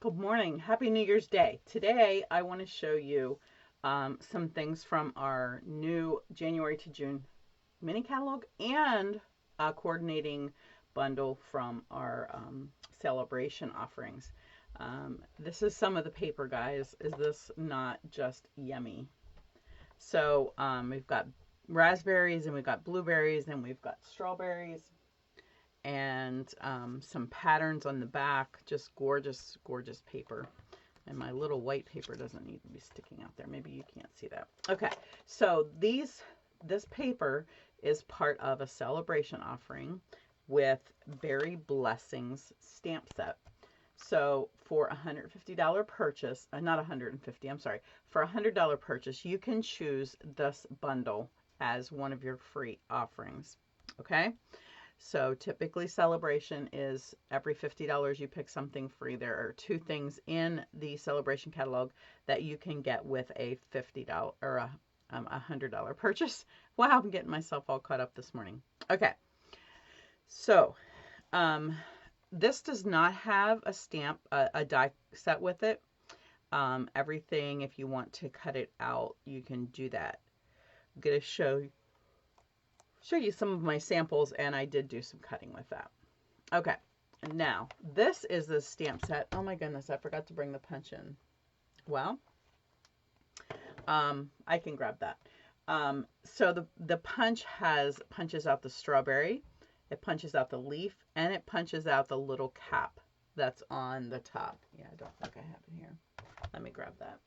Good morning. Happy New Year's Day. Today I want to show you some things from our new January to June mini catalog and a coordinating bundle from our celebration offerings. This is some of the paper, guys. Is this not just yummy? So we've got raspberries and we've got blueberries and we've got strawberries and some patterns on the back. Just gorgeous, gorgeous paper. And my little white paper doesn't need to be sticking out there. Maybe you can't see that. Okay, so this paper is part of a celebration offering with Berry Blessings stamp set. So for a $150 purchase, not 150, I'm sorry, for a $100 purchase, you can choose this bundle as one of your free offerings. Okay. So typically celebration is every $50 you pick something free. There are two things in the celebration catalog that you can get with a $50 or a $100 purchase. Wow, I'm getting myself all caught up this morning. Okay, so this does not have a stamp, a die set with it. Everything, if you want to cut it out, you can do that. I'm going to show you some of my samples, and I did do some cutting with that. Okay, now this is the stamp set. Oh my goodness, I forgot to bring the punch in. Well, I can grab that. So the punch punches out the strawberry, it punches out the leaf, and it punches out the little cap that's on the top. Yeah, I don't think I have it here. Let me grab that.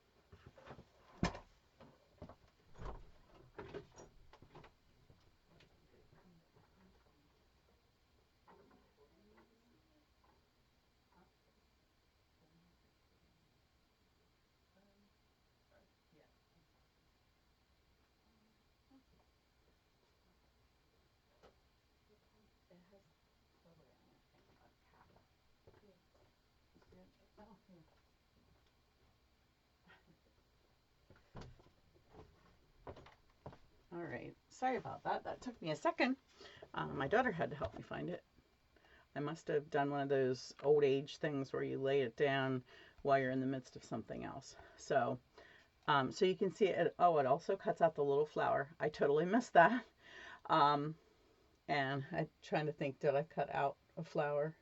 All right, sorry about that. That took me a second. My daughter had to help me find it. I must have done one of those old age things where you lay it down while you're in the midst of something else. So, so you can see it. Oh, it also cuts out the little flower. I totally missed that. And I'm trying to think, did I cut out a flower?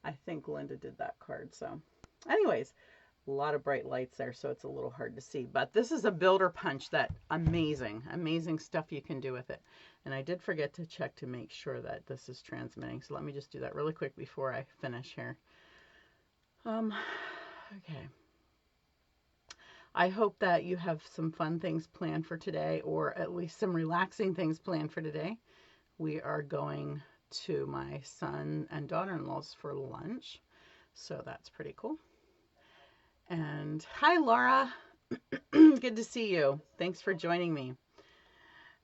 I think Linda did that card. So anyways, a lot of bright lights there, so it's a little hard to see. But this is a builder punch that amazing stuff you can do with it. And I did forget to check to make sure that this is transmitting. So let me just do that really quick before I finish here. Okay. I hope that you have some fun things planned for today, or at least some relaxing things planned for today. We are going to my son and daughter-in-law's for lunch, so that's pretty cool. And hi, Laura. Good to see you. Thanks for joining me.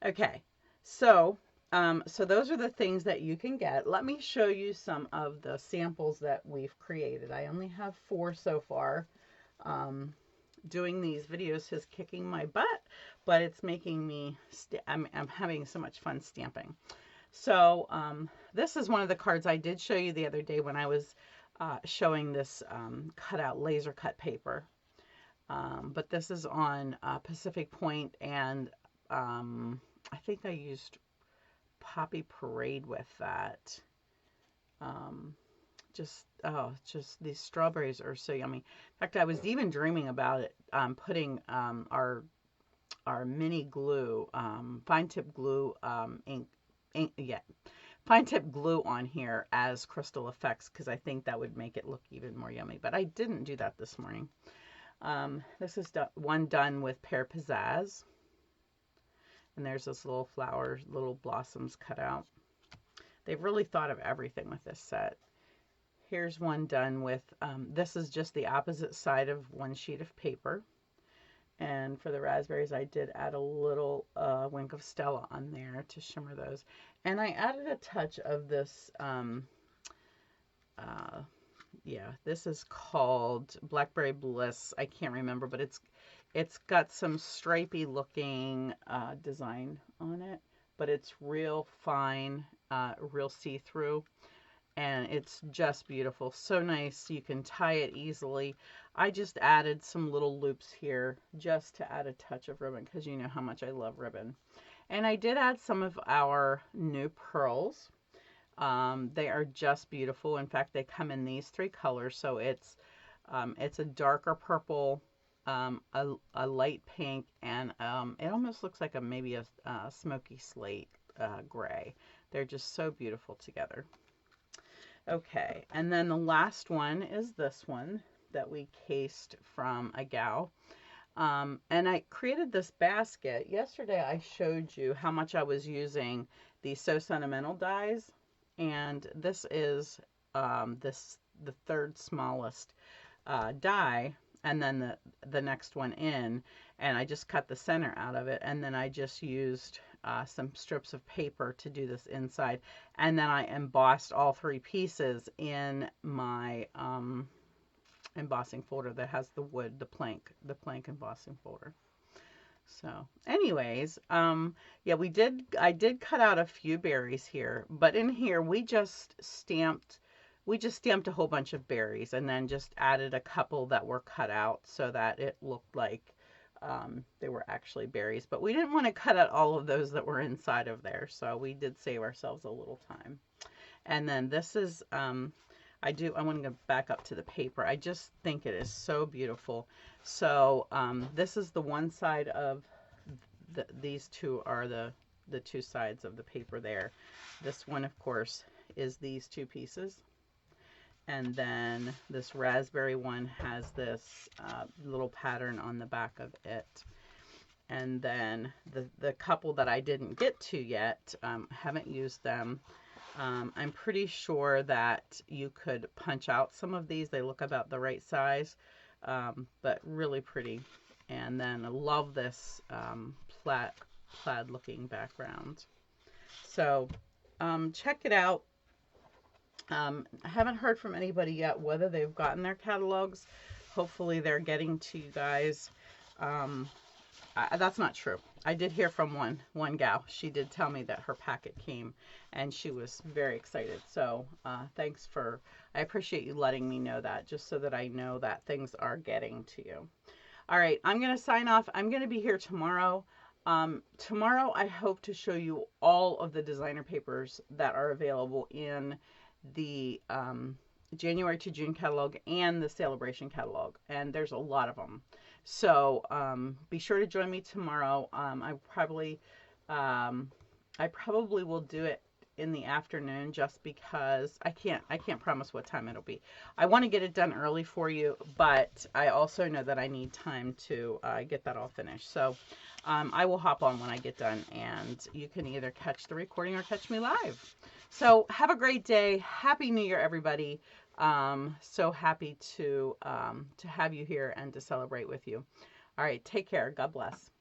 Okay, so those are the things that you can get. Let me show you some of the samples that we've created. I only have 4 so far. Doing these videos is kicking my butt, but it's making me, I'm having so much fun stamping. So this is one of the cards I did show you the other day when I was showing this cutout laser cut paper. But this is on Pacific Point, and I think I used Poppy Parade with that. Just these strawberries are so yummy. In fact, I was even dreaming about it, putting our mini glue, fine tip glue fine tip glue on here as crystal effects, because I think that would make it look even more yummy. But I didn't do that this morning. This is one done with Pear Pizzazz. And there's this little flower, little blossoms cut out. They've really thought of everything with this set. Here's one done with, this is just the opposite side of one sheet of paper. And for the raspberries, I did add a little wink of Stella on there to shimmer those. And I added a touch of this, yeah, this is called Blackberry Bliss. I can't remember, but it's got some stripy looking design on it, but it's real fine, real see-through. and it's just beautiful. So nice. You can tie it easily. I just added some little loops here just to add a touch of ribbon because you know how much I love ribbon. And I did add some of our new pearls. They are just beautiful. In fact, they come in these 3 colors. So it's a darker purple, a light pink, and it almost looks like maybe a smoky slate gray. They're just so beautiful together. Okay, and then the last one is this one that we cased from a gal. And I created this basket. Yesterday I showed you how much I was using the So Sentimental dies, and this is the 3rd smallest die, and then the next one in, and I just cut the center out of it, and then I just used some strips of paper to do this inside, and then I embossed all 3 pieces in my embossing folder that has the wood, the plank embossing folder. So anyways, yeah, I did cut out a few berries here, but in here we just stamped a whole bunch of berries and then just added a couple that were cut out so that it looked like they were actually berries. But we didn't want to cut out all of those that were inside of there, so we did save ourselves a little time. And then this is, I want to go back up to the paper. I just think it is so beautiful. So this is the one side of these two are the 2 sides of the paper there. This one, of course, is these 2 pieces. And then this raspberry one has this little pattern on the back of it. And then the couple that I didn't get to yet, haven't used them. I'm pretty sure that you could punch out some of these. They look about the right size, but really pretty. And then I love this plaid looking background. So check it out. I haven't heard from anybody yet whether they've gotten their catalogs. Hopefully they're getting to you guys. That's not true. I did hear from one gal. She did tell me that her packet came and she was very excited. So thanks I appreciate you letting me know that, just so that I know that things are getting to you. All right, I'm going to sign off. I'm going to be here tomorrow. Tomorrow I hope to show you all of the designer papers that are available in the January to June catalog and the Celebration catalog, and there's a lot of them. So be sure to join me tomorrow. I probably will do it in the afternoon, just because I can't promise what time it'll be. I want to get it done early for you, but I also know that I need time to get that all finished. So I will hop on when I get done, and you can either catch the recording or catch me live. So have a great day. Happy New Year, everybody. So happy to have you here and to celebrate with you. All right, take care. God bless.